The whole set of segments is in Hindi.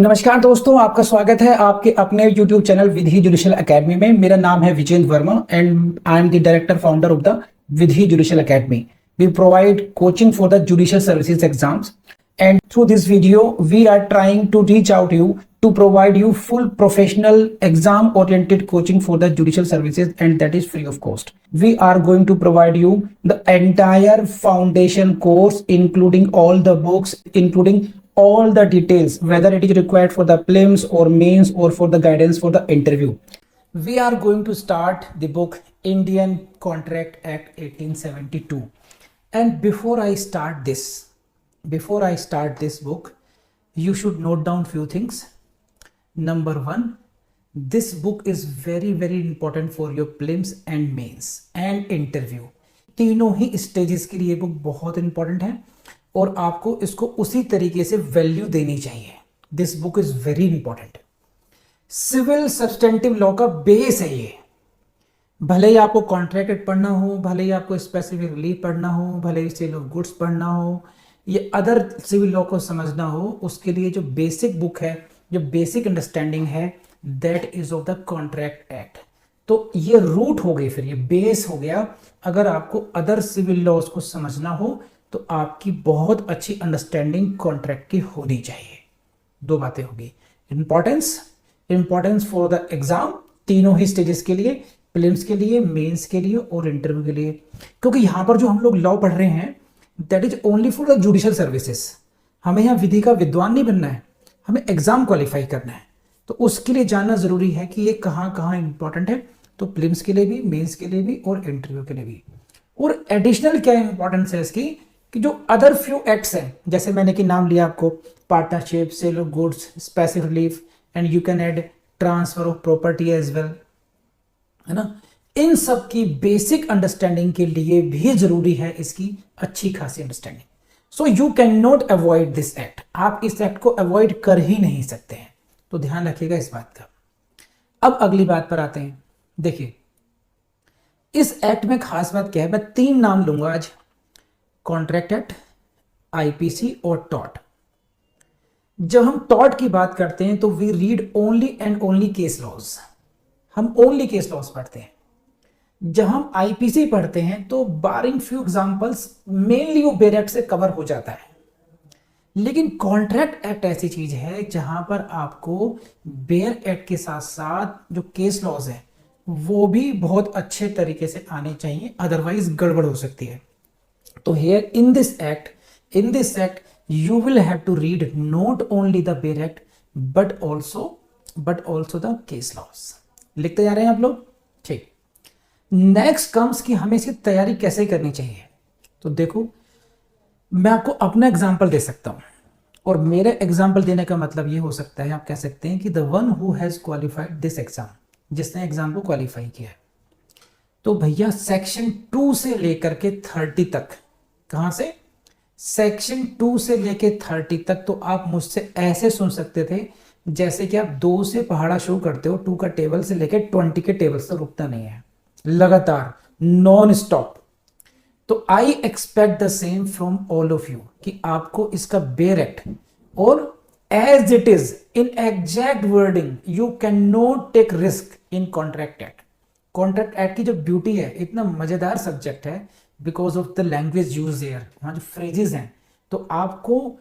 नमस्कार दोस्तों, आपका स्वागत है आपके अपने YouTube channel Vidhi judicial academy में। मेरा नाम है Vijendra Verma and I am the director founder of the Vidhi judicial academy. We provide coaching for the judicial services exams, and through this video we are trying to reach out you to provide you full professional exam oriented coaching for the judicial services, and that is free of cost. We are going to provide you the entire foundation course including all the books, including all the details, whether it is required for the prelims or mains or for the guidance for the interview. We are going to start the book Indian Contract Act 1872. And before I start this book, you should note down few things. Number one, this book is very important for your prelims and mains and interview. तीनों ही स्टेजेस के लिए बुक बहुत इंपॉर्टेंट है और आपको इसको उसी तरीके से वैल्यू देनी चाहिए। This book is very important. Civil substantive law का बेस है ये। भले ही आपको कॉन्ट्रैक्ट एक्ट पढ़ना हो, भले ही आपको स्पेसिफिक रिलीफ पढ़ना हो, भले ही सेल ऑफ गुड्स पढ़ना हो, ये अदर सिविल लॉ को समझना हो, उसके लिए जो बेसिक बुक है, जो बेसिक अंडरस्टैंडिंग है, that is of the contract act. तो ये रूट हो गई, फिर ये बेस हो गया। अगर आपको अदर सिविल लॉज को समझना हो तो आपकी बहुत अच्छी अंडरस्टैंडिंग कॉन्ट्रैक्ट की होनी चाहिए। दो बातें होगी, इंपॉर्टेंस फॉर द एग्जाम, तीनों ही स्टेजेस के लिए, प्रीलिम्स के लिए, मेंस के लिए और इंटरव्यू के लिए। क्योंकि यहाँ पर जो हम लोग लॉ पढ़ रहे हैं that is only for the judicial services. हमें यहाँ विधि का विद्वान नहीं बनना है, हमें एग्जाम क्वालिफाई करना है। तो उसके लिए जानना जरूरी है कि ये कहाँ कहाँ इंपॉर्टेंट है। तो प्रीलिम्स के लिए भी, मेंस के लिए भी और इंटरव्यू के लिए भी। और एडिशनल क्या इंपॉर्टेंस है इसकी कि जो अदर फ्यू एक्ट्स हैं, जैसे मैंने कि नाम लिया आपको, partnership, sale of goods, specific relief and you can add transfer of property as well, है ना। इन सब की बेसिक अंडरस्टैंडिंग के लिए भी जरूरी है इसकी अच्छी खासी understanding. So you can not avoid this act. आप इस एक्ट को अवॉइड कर ही नहीं सकते हैं, तो ध्यान रखिएगा इस बात का। अब अगली बात पर आते हैं। देखिए, इस एक्ट में खास बात क्या है, मैं तीन नाम लूंगा आज, कॉन्ट्रैक्ट एक्ट, आईपीसी और टॉट। जब हम टॉट की बात करते हैं तो we read only and only case laws, हम ओनली केस लॉज पढ़ते हैं। जब हम आईपीसी पढ़ते हैं तो बारिंग फ्यू एग्जांपल्स मेनली वो बेयर एक्ट से कवर हो जाता है। लेकिन कॉन्ट्रैक्ट एक्ट ऐसी चीज है जहां पर आपको बेयर एक्ट के साथ साथ जो केस लॉज है वो भी बहुत अच्छे तरीके से आने चाहिए, अदरवाइज गड़बड़ हो सकती है। तो here in this act you will have to read not only the Bail Act but also the case laws। लिखते जा रहे हैं आप लोग, ठीक। नेक्स्ट कम्स कि हमें इसकी तैयारी कैसे करनी चाहिए। तो देखो, मैं आपको अपना एग्जांपल दे सकता हूं, और मेरे एग्जांपल देने का मतलब ये हो सकता है, आप कह सकते हैं कि the one who has qualified this exam, जिसने एग्जाम को क्वालिफाई किया है। तो भैया सेक्शन 2 से लेकर के 30 तक, कहां से, सेक्शन 2 से लेके 30 तक तो आप मुझसे ऐसे सुन सकते थे जैसे कि आप 2 से पहाड़ा शुरू करते हो, 2 का टेबल से लेके 20 के टेबल से रुकता नहीं है, लगातार नॉन स्टॉप। तो I expect the same from all of you कि आपको इसका बेयर एक्ट और as it is in exact wording, you can not take risk in contract act. Contract act की जो ब्यूटी है, इतना मजेदार सब्जेक्ट है because of the language use there, वहाँ जो फ्रेजेस हैं, तो आपको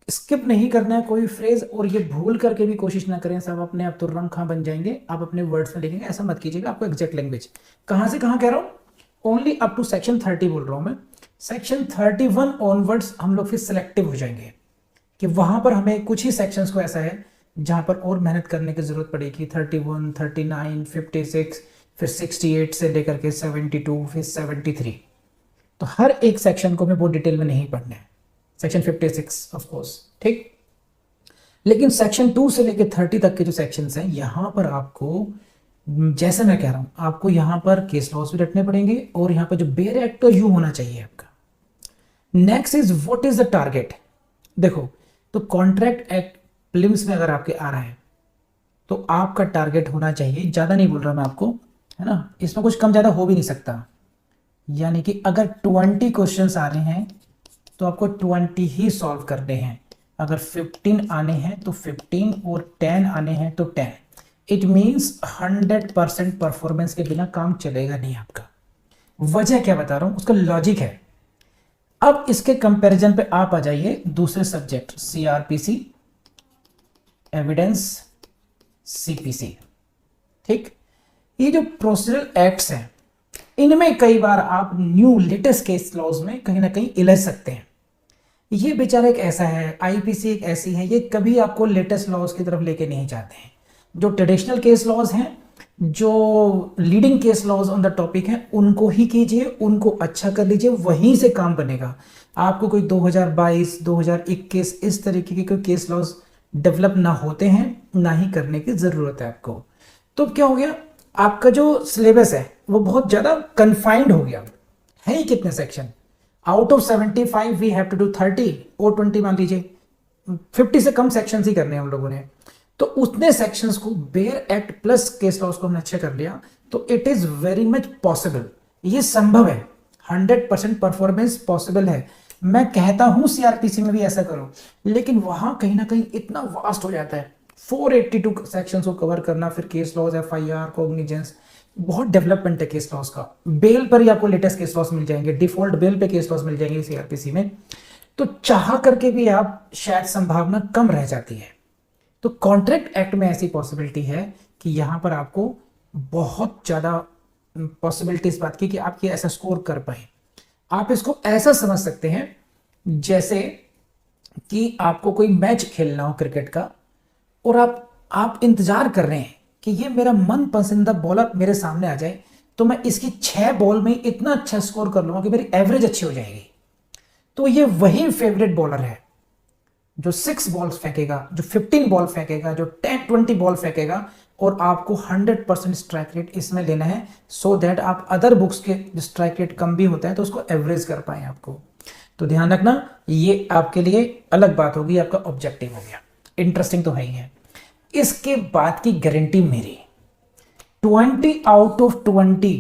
स्किप नहीं करना है कोई फ्रेज, और ये भूल करके भी कोशिश ना करें सब अपने आप तो रंग खां बन जाएंगे, आप अपने वर्ड्स में लिखेंगे, ऐसा मत कीजिएगा। आपको एग्जैक्ट लैंग्वेज कहाँ से कहाँ कह रहा हूँ, ओनली अप टू सेक्शन 30 बोल रहा हूँ मैं। सेक्शन 31 ऑनवर्ड्स हम लोग फिर सिलेक्टिव हो जाएंगे कि वहां पर हमें कुछ ही सेक्शंस को ऐसा है जहां पर और मेहनत करने की जरूरत पड़ेगी। 31, 39, 56, फिर 68 से लेकर के 72, फिर 73। तो हर एक सेक्शन को मैं बहुत डिटेल में नहीं पढ़ना है, सेक्शन 56 ऑफ कोर्स, ठीक। लेकिन सेक्शन 2 से लेकर 30 तक के जो सेक्शंस हैं, यहां पर आपको, जैसे मैं कह रहा हूं, आपको यहां पर केस लॉज भी रखने पड़ेंगे और यहां पर जो बेयर एक्ट तो यू होना चाहिए आपका। Next is what is the target. देखो, तो कॉन्ट्रैक्ट एक्ट प्रीलिम्स में अगर आपके आ रहा है तो आपका टारगेट होना चाहिए, ज्यादा नहीं बोल रहा मैं आपको, है ना, इसमें कुछ कम ज्यादा हो भी नहीं सकता। यानी कि अगर 20 क्वेश्चंस आ रहे हैं तो आपको 20 ही सॉल्व करने हैं। अगर 15 आने हैं तो 15 और 10 आने हैं तो 10। इट मीन्स 100% परफॉर्मेंस के बिना काम चलेगा नहीं आपका। वजह क्या बता रहा हूं, उसका लॉजिक है। अब इसके कंपैरिजन पे आप आ जाइए दूसरे सब्जेक्ट सीआरपीसी, एविडेंस, सीपीसी। ठीक, ये जो प्रोसीजरल एक्ट्स हैं इनमें कई बार आप न्यू लेटेस्ट केस लॉज में कहीं ना कहीं इलझ सकते हैं। ये बेचारा एक ऐसा है, आईपीसी एक ऐसी है, ये कभी आपको लेटेस्ट लॉज की तरफ लेके नहीं जाते हैं। जो ट्रेडिशनल केस लॉज हैं, जो leading case laws on the topic हैं, उनको ही कीजिए, उनको अच्छा कर लीजिए, वहीं से काम बनेगा। आपको कोई 2022 2021 इस तरीके के कोई केस लॉज डेवलप ना होते हैं, ना ही करने की जरूरत है आपको। तो क्या हो गया, आपका जो सिलेबस है वो बहुत ज्यादा कन्फाइंड हो गया है। ही कितने section, out of 75 we have to do 30 और 20 मान लीजिए, 50 से कम सेक्शंस ही करने हैं हम लोगों ने। तो उतने सेक्शंस को bare act plus case laws को हमने अच्छा कर लिया, तो it is very much possible, ये संभव है, 100% परफॉर्मेंस पॉसिबल है। मैं कहता हूं सीआरपीसी में भी ऐसा करो, लेकिन वहां कहीं ना कहीं इतना वास्ट हो जाता है, 482 सेक्शंस को कवर करना, फिर केस लॉज, एफआईआर, कॉग्निजेंस, बहुत डेवलपमेंट है केस लॉस का। बेल पर ही आपको लेटेस्ट केस लॉस मिल जाएंगे, डिफॉल्ट बेल पे केस लॉस मिल जाएंगे सीआरपीसी में। तो चाह करके भी आप शायद संभावना कम रह जाती है। तो कॉन्ट्रैक्ट एक्ट में ऐसी पॉसिबिलिटी है कि यहां पर आपको बहुत ज्यादा पॉसिबिलिटी इस बात की कि आप ये ऐसा स्कोर कर पाए। आप इसको ऐसा समझ सकते हैं जैसे कि आपको कोई मैच खेलना हो क्रिकेट का, और आप इंतजार कर रहे हैं कि ये मेरा मन पसंदीदा बॉलर मेरे सामने आ जाए, तो मैं इसकी 6 बॉल में इतना अच्छा स्कोर कर लूंगा कि मेरी एवरेज अच्छी हो जाएगी। तो ये वही फेवरेट बॉलर है जो 6 बॉल्स फेंकेगा, जो 15 बॉल फेंकेगा, जो 10-20 बॉल फेंकेगा, और आपको 100% स्ट्राइक रेट इसमें लेना है, सो दैट आप अदर बुक्स के जो स्ट्राइक रेट कम भी होता है तो उसको एवरेज कर पाए आपको। तो ध्यान रखना, ये आपके लिए अलग बात होगी, आपका ऑब्जेक्टिव हो गया। इंटरेस्टिंग तो है ही है। इसके बाद की गारंटी मेरी, 20 आउट ऑफ 20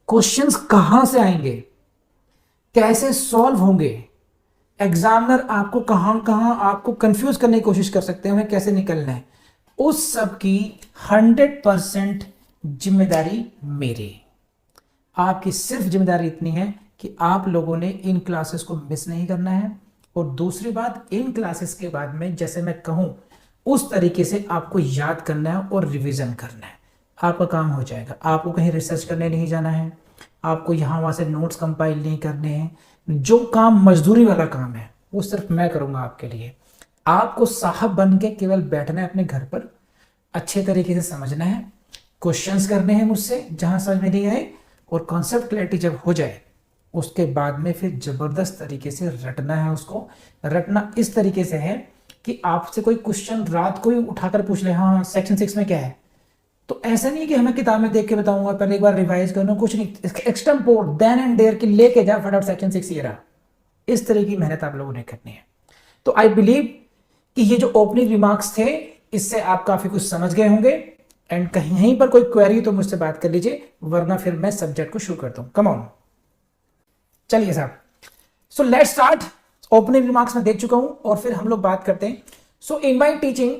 क्वेश्चंस कहां से आएंगे, कैसे सॉल्व होंगे, एग्जामिनर आपको कहां कहां आपको कंफ्यूज करने की कोशिश कर सकते हैं, कैसे निकलना है, उस सब की 100% जिम्मेदारी मेरी। आपकी सिर्फ जिम्मेदारी इतनी है कि आप लोगों ने इन क्लासेस को मिस नहीं करना है, और दूसरी बात, इन क्लासेस के बाद में जैसे मैं कहूं उस तरीके से आपको याद करना है और रिवीजन करना है। आपका काम हो जाएगा। आपको कहीं रिसर्च करने नहीं जाना है, आपको यहाँ वहाँ से नोट्स कंपाइल नहीं करने हैं। जो काम मजदूरी वाला काम है वो सिर्फ मैं करूँगा आपके लिए। आपको साहब बन के केवल बैठना है अपने घर पर, अच्छे तरीके से समझना है, क्वेश्चंस करने हैं मुझसे जहाँ समझ में नहीं आए, और कॉन्सेप्ट क्लैरिटी जब हो जाए उसके बाद में फिर जबरदस्त तरीके से रटना है। उसको रटना इस तरीके से है कि आपसे कोई क्वेश्चन रात को ही उठाकर पूछ ले, हाँ सेक्शन 6 में क्या है, तो ऐसा नहीं कि हमें किताब में देख के बताऊंगा, पहले एक बार रिवाइज करना, कुछ नहीं, एक्सटेम्पोर देन एंड देयर की लेके जा फटाफट सेक्शन 6 ये रहा। इस तरह की मेहनत आप लोगों ने करनी है। तो आई बिलीव कि ये जो ओपनिंग रिमार्क्स थे इससे आप काफी कुछ समझ गए होंगे, एंड कहीं पर कोई क्वेरी तो मुझसे बात कर लीजिए, वरना फिर मैं सब्जेक्ट को शुरू करता हूं। कम ऑन, चलिए साहब, so let's start. Opening remarks में देख चुका हूं, और फिर हम लोग बात करते हैं। So in my teaching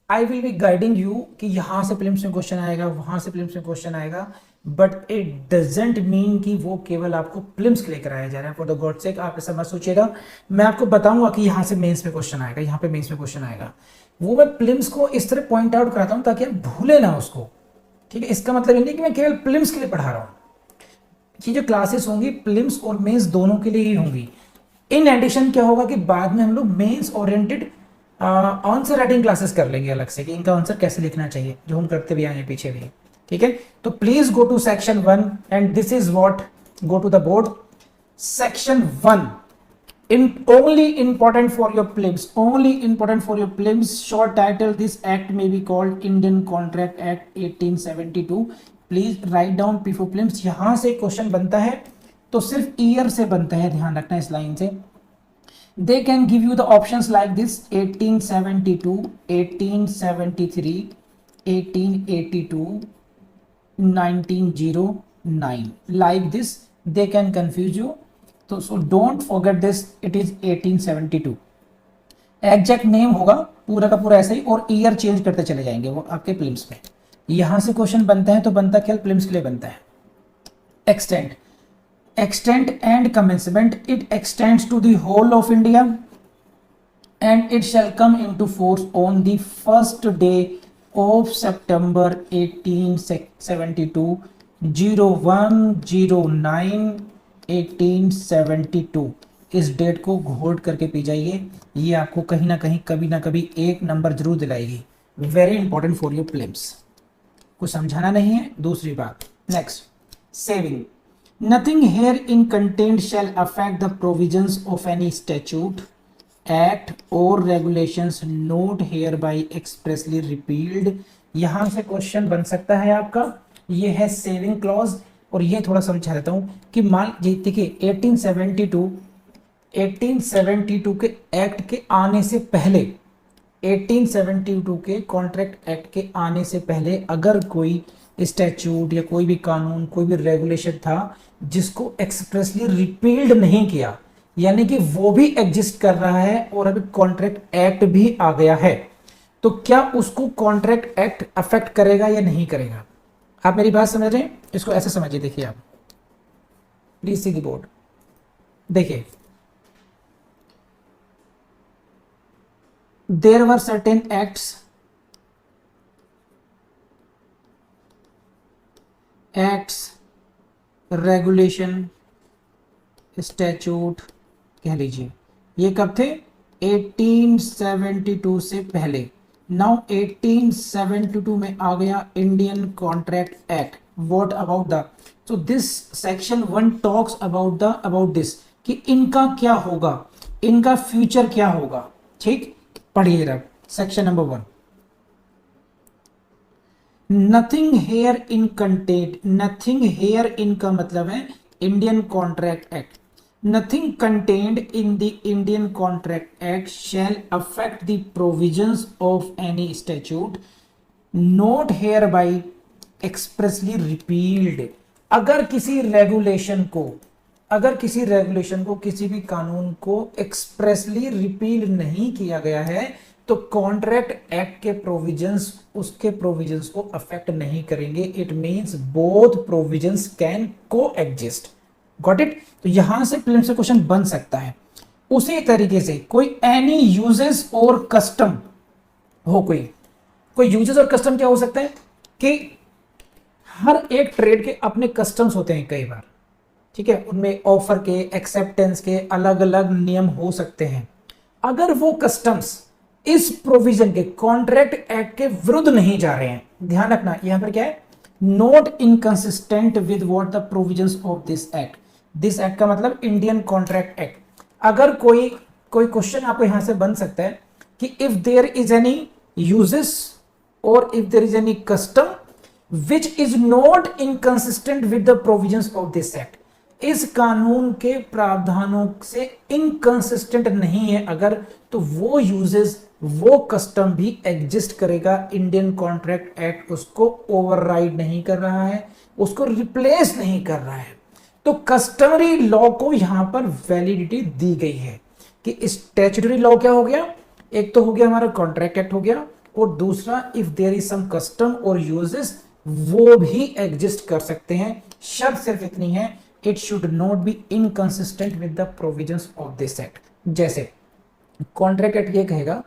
I will be guiding you कि यहां से प्रीलिम्स में क्वेश्चन आएगा, वहां से प्रीलिम्स में क्वेश्चन आएगा, बट इट डजंट मीन कि वो केवल आपको प्रीलिम्स के लिए कराया जा रहा है। फॉर द गॉड सेक आप ऐसा मत सोचिएगा। मैं आपको बताऊंगा कि यहां से मेंस में क्वेश्चन आएगा, यहां पे मेंस में क्वेश्चन आएगा, वो मैं प्रीलिम्स को इस तरह पॉइंट आउट कराता हूं ताकि आप भूले ना उसको। ठीक है, इसका मतलब ये नहीं कि मैं केवल प्रीलिम्स के लिए पढ़ा रहा हूं। ये जो क्लासेस होंगी प्रीलिम्स और मेंस दोनों के लिए ही होंगी। इन एडिशन क्या होगा कि बाद में हम लोग mains oriented answer writing classes कर लेंगे अलग से, कि इनका आंसर कैसे लिखना चाहिए, जो हम करते भी आए पीछे भी। ठीक है, तो please go to section 1 and this is what, go to the board. Section 1 only important for your prelims, only important for your prelims. Short title, this act may be called Indian Contract Act 1872. Please write down P4 prelims। यहां से क्वेश्चन बनता है तो सिर्फ ईयर से बनता है, ध्यान रखना इस लाइन से। They can give you the options like this: 1872, 1873, 1882, 1909, like this. They can confuse you. So don't forget this, it is 1872. Exact name होगा पूरा का पूरा ऐसे ही, और ईयर चेंज करते चले जाएंगे वो आपके प्रीलिम्स में। यहां से क्वेश्चन बनता है तो बनता क्या, प्रीलिम्स के लिए बनता है। extent and commencement, it extends to the whole of India and it shall come into force on the first day of September 1872, 01/09 1872। इस डेट को घोट करके पी जाइए, ये आपको कहीं ना कहीं कभी ना कभी एक नंबर जरूर दिलाएगी। Very important for your prelims. कुछ समझाना नहीं है। दूसरी बात, next, saving. Nothing herein contained shall affect the provisions of any statute, act or regulations not hereby expressly repealed। यहां से क्वेश्चन बन सकता है आपका, ये है सेविंग क्लॉज। और ये थोड़ा समझा देता हूं कि मान देखिए 1872 के एक्ट के आने से पहले, 1872 के कॉन्ट्रैक्ट एक्ट के आने से पहले अगर कोई स्टैच्यूट या कोई भी कानून, कोई भी रेगुलेशन था जिसको एक्सप्रेसली रिपील्ड नहीं किया, यानी कि वो भी एग्जिस्ट कर रहा है और अभी कॉन्ट्रैक्ट एक्ट भी आ गया है, तो क्या उसको कॉन्ट्रैक्ट एक्ट अफेक्ट करेगा या नहीं करेगा? आप मेरी बात समझ रहे हैं? इसको ऐसे समझिए, देखिए आप प्लीज सी द बोर्ड। देखिए, there were certain acts regulation, statute कह लीजिए, ये कब थे? 1872 से पहले। नाउ 1872 में आ गया Indian contract act. What about the, so this section 1 talks about this कि इनका क्या होगा, इनका फ्यूचर क्या होगा। ठीक, पढ़िए जरा section number 1। Nothing here in content, nothing here in का मतलब है Indian contract act. Nothing contained in the Indian contract act shall affect the provisions of any statute not here by expressly repealed. अगर किसी रेगुलेशन को, किसी भी कानून को एक्सप्रेसली रिपील नहीं किया गया है तो कॉन्ट्रैक्ट एक्ट के प्रोविजंस उसके प्रोविजंस को अफेक्ट नहीं करेंगे। It means both provisions can को एग्जिस्ट। Got it? तो यहां से प्रीलिम्स से क्वेश्चन बन सकता है। उसी तरीके से कोई एनी यूजेस और कस्टम हो, कोई यूजेस और कस्टम क्या हो सकता है कि हर एक ट्रेड के अपने कस्टम्स होते हैं कई बार, ठीक है, उनमें ऑफर के, एक्सेप्टेंस के अलग अलग नियम हो सकते हैं। अगर वो कस्टम्स इस प्रोविजन के, कॉन्ट्रैक्ट एक्ट के विरुद्ध नहीं जा रहे हैं, ध्यान रखना यहां पर क्या है, not inconsistent with what the provisions of this act. This act का मतलब इंडियन कॉन्ट्रैक्ट एक्ट। अगर कोई क्वेश्चन आपको यहां से बन सकता है कि if there is any usages or if there is any custom which is not inconsistent with the provisions of this act, इस कानून के प्रावधानों से इनकंसिस्टेंट नहीं है अगर, तो वो यूजेस, वो कस्टम भी एग्जिस्ट करेगा। इंडियन कॉन्ट्रैक्ट एक्ट उसको ओवरराइड नहीं कर रहा है, उसको रिप्लेस नहीं कर रहा है। तो कस्टमरी लॉ को यहां पर वैलिडिटी दी गई है कि स्टैट्यूटरी लॉ क्या हो गया, एक तो हो गया हमारा कॉन्ट्रैक्ट एक्ट हो गया, और दूसरा if there is some custom और यूजेस वो भी एग्जिस्ट कर सकते हैं। शर्त सिर्फ इतनी है, it should not be inconsistent with the provisions of this act. जैसे कॉन्ट्रैक्ट एक्ट ये कहेगा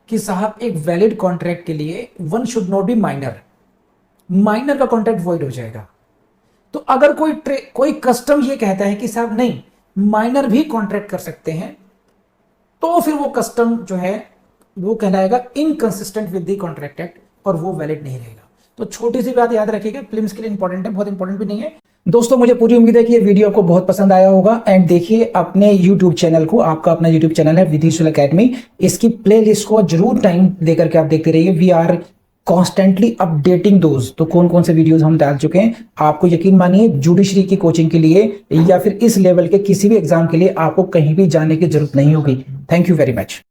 कि साहब एक वैलिड कॉन्ट्रैक्ट के लिए one should not be minor, minor का कॉन्ट्रैक्ट वॉइड हो जाएगा। तो अगर कोई कस्टम ये कहता है कि साहब नहीं, माइनर भी कॉन्ट्रैक्ट कर सकते हैं, तो फिर वो कस्टम जो है वो कहलाएगा inconsistent with the contract act और वो वैलिड नहीं रहेगा। तो छोटी सी बात याद रखिएगा, प्रीलिम्स के लिए इंपॉर्टेंट है, बहुत इंपॉर्टेंट भी नहीं है। दोस्तों मुझे पूरी उम्मीद है कि ये वीडियो आपको बहुत पसंद आया होगा। एंड देखिए अपने YouTube चैनल को, आपका अपना YouTube चैनल है विधिशूल एकेडमी, इसकी प्लेलिस्ट को जरूर टाइम देकर के आप देखते रहिए। वी आर कॉन्स्टेंटली अपडेटिंग दोस्त, तो कौन कौन से वीडियोस हम डाल चुके हैं, आपको यकीन मानिए जुडिशरी की कोचिंग के लिए या फिर इस लेवल के किसी भी एग्जाम के लिए आपको कहीं भी जाने की जरूरत नहीं होगी। Thank you very much.